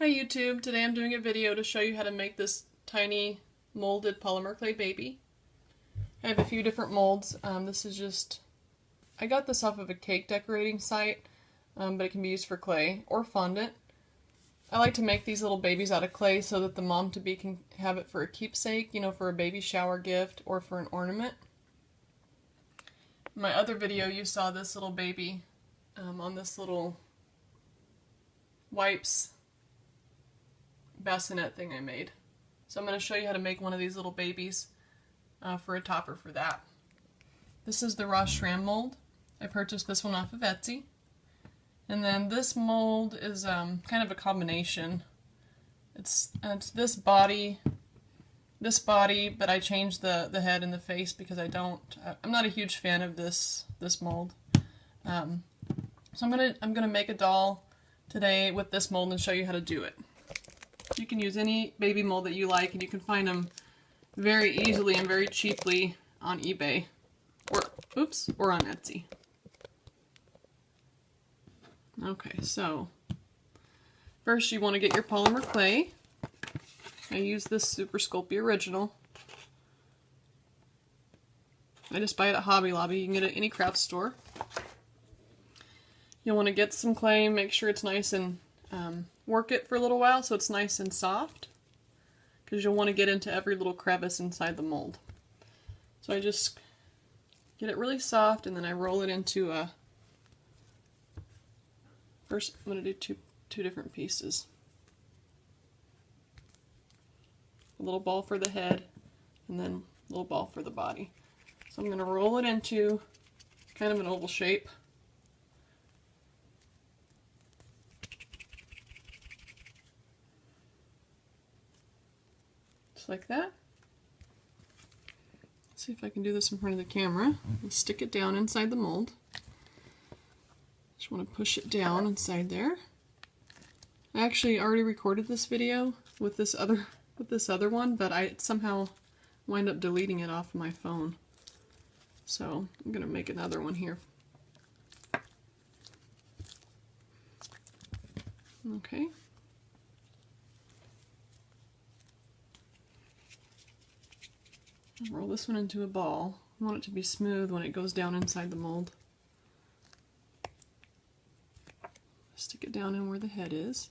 Hi YouTube, today I'm doing a video to show you how to make this tiny molded polymer clay baby. I have a few different molds. I got this off of a cake decorating site, but it can be used for clay or fondant. I like to make these little babies out of clay so that the mom-to-be can have it for a keepsake, for a baby shower gift or for an ornament. In my other video you saw this little baby on this little wipes bassinet thing I made. So I'm going to show you how to make one of these little babies for a topper for that. This is the raw SRAM mold. I purchased this one off of Etsy. And then this mold is kind of a combination. It's this body, but I changed the head and the face because I'm not a huge fan of this mold. So I'm gonna make a doll today with this mold and show you how to do it. You can use any baby mold that you like, and you can find them very easily and very cheaply on eBay or on Etsy. Okay, so first you want to get your polymer clay. I use this Super Sculpey Original. I just buy it at Hobby Lobby. You can get it at any craft store. You'll want to get some clay, make sure it's nice and work it for a little while so it's nice and soft, because you'll want to get into every little crevice inside the mold. So I just get it really soft and then I roll it into a... First I'm going to do two different pieces. A little ball for the head and then a little ball for the body. So I'm going to roll it into kind of an oval shape. Just like that. Let's see if I can do this in front of the camera. Let's stick it down inside the mold. Just want to push it down inside there. I actually already recorded this video with this other one, but I somehow wind up deleting it off my phone. So I'm going to make another one here. Okay. Roll this one into a ball. I want it to be smooth when it goes down inside the mold. Stick it down in where the head is.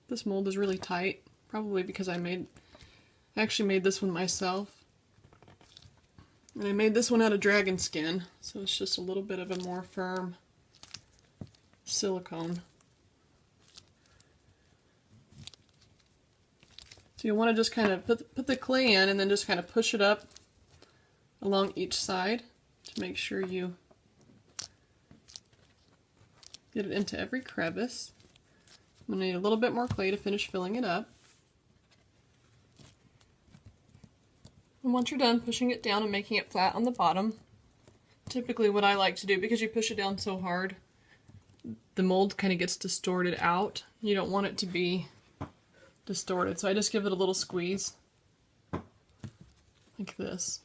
This mold is really tight, probably because I actually made this one myself. And I made this one out of dragon skin, so it's just a little bit of a more firm silicone. So you want to just kind of put the clay in and then just kind of push it up along each side to make sure you get it into every crevice. I'm going to need a little bit more clay to finish filling it up. And once you're done pushing it down and making it flat on the bottom, typically what I like to do, because you push it down so hard, the mold kind of gets distorted out. You don't want it to be distorted, so I just give it a little squeeze like this,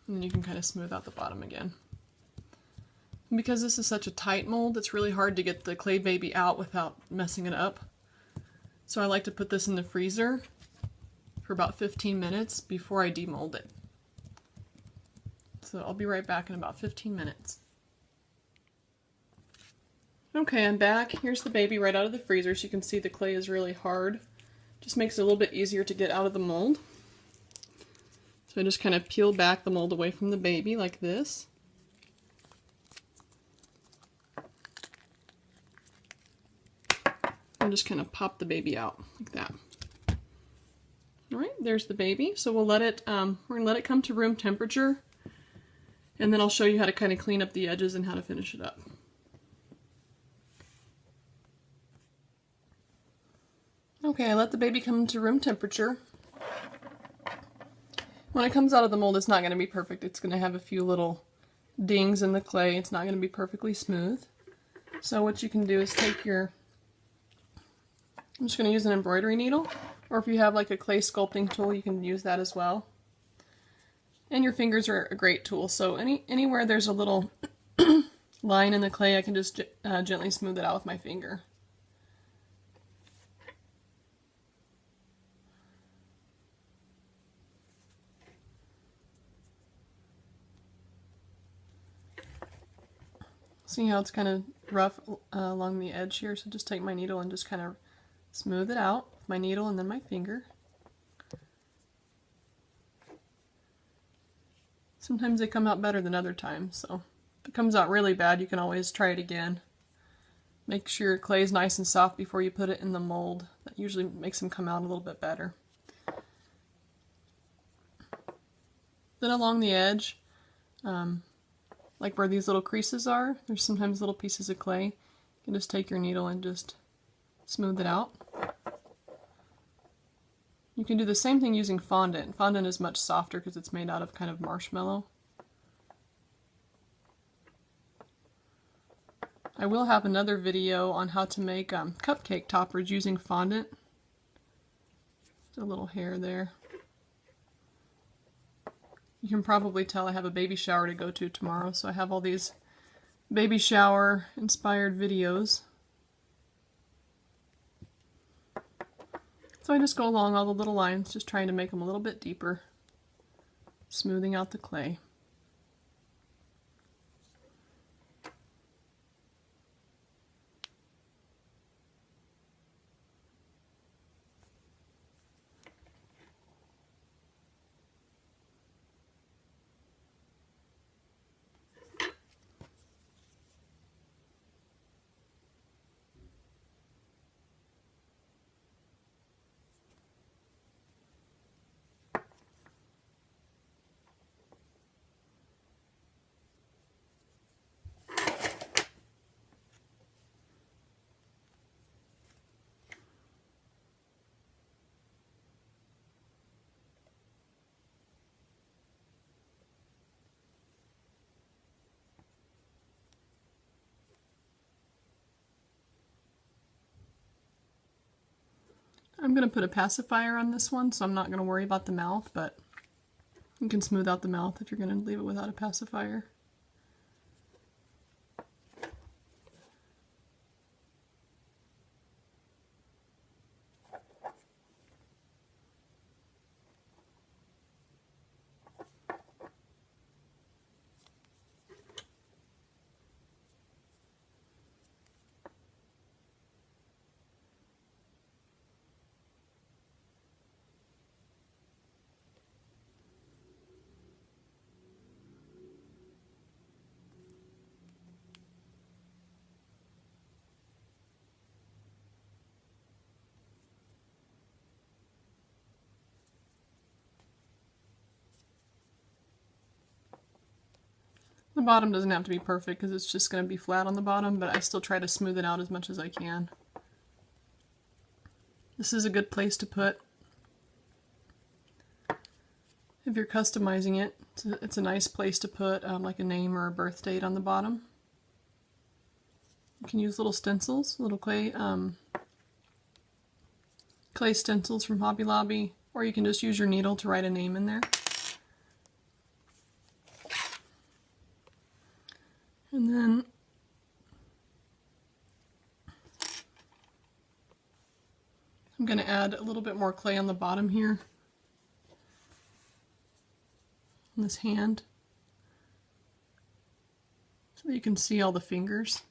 and then you can kind of smooth out the bottom again. And because this is such a tight mold, it's really hard to get the clay baby out without messing it up. So I like to put this in the freezer for about 15 minutes before I demold it. So I'll be right back in about 15 minutes. Okay, I'm back. Here's the baby right out of the freezer, so you can see the clay is really hard. Just makes it a little bit easier to get out of the mold. So I just kind of peel back the mold away from the baby like this. And just kind of pop the baby out like that. Alright, there's the baby. So we'll let it, we're going to let it come to room temperature, and then I'll show you how to kind of clean up the edges and how to finish it up. Okay, I let the baby come to room temperature. When it comes out of the mold, it's not going to be perfect. It's going to have a few little dings in the clay. It's not going to be perfectly smooth. So what you can do is take your... I'm just going to use an embroidery needle, or if you have like a clay sculpting tool, you can use that as well. And your fingers are a great tool, so anywhere there's a little line in the clay, I can just gently smooth it out with my finger. See how it's kind of rough along the edge here, so just take my needle and just kind of smooth it out with my needle and then my finger. Sometimes they come out better than other times, so if it comes out really bad, you can always try it again. Make sure your clay is nice and soft before you put it in the mold. That usually makes them come out a little bit better. Then along the edge, like where these little creases are, there's sometimes little pieces of clay. You can just take your needle and just smooth it out. You can do the same thing using fondant. Fondant is much softer because it's made out of kind of marshmallow. I will have another video on how to make cupcake toppers using fondant. There's a little hair there. You can probably tell I have a baby shower to go to tomorrow, so I have all these baby shower inspired videos. So I just go along all the little lines, just trying to make them a little bit deeper, smoothing out the clay. I'm going to put a pacifier on this one, so I'm not going to worry about the mouth, but you can smooth out the mouth if you're going to leave it without a pacifier. The bottom doesn't have to be perfect because it's just going to be flat on the bottom, but I still try to smooth it out as much as I can. This is a good place to put, if you're customizing it, it's a nice place to put like a name or a birth date on the bottom. You can use little stencils, little clay stencils from Hobby Lobby, or you can just use your needle to write a name in there. And then I'm going to add a little bit more clay on the bottom here, on this hand, so that you can see all the fingers.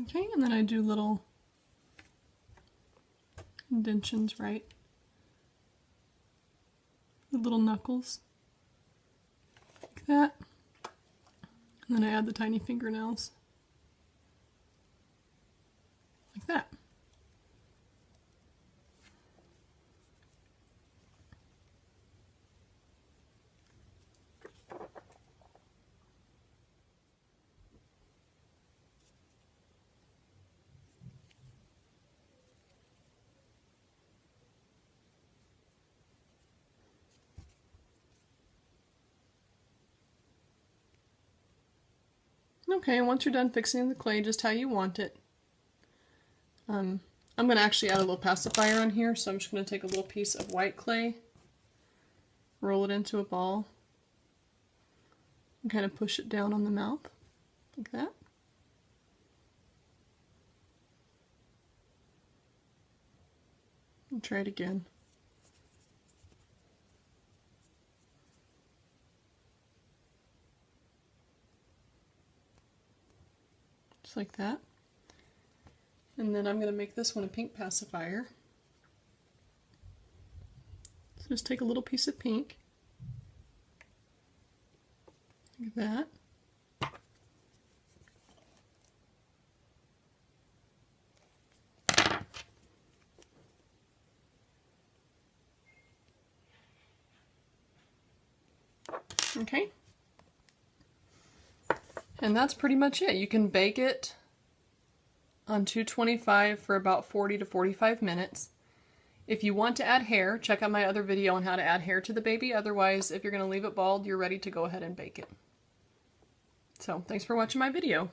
Okay, and then I do little indentions right, the little knuckles, like that, and then I add the tiny fingernails, like that. Okay, and once you're done fixing the clay just how you want it, I'm going to actually add a little pacifier on here, so I'm just going to take a little piece of white clay, roll it into a ball, and kind of push it down on the mouth, like that. And try it again. Just like that. And then I'm going to make this one a pink pacifier. So just take a little piece of pink, like that. Okay. And that's pretty much it. You can bake it on 225 for about 40 to 45 minutes. If you want to add hair, check out my other video on how to add hair to the baby. Otherwise, if you're going to leave it bald, you're ready to go ahead and bake it. So, thanks for watching my video.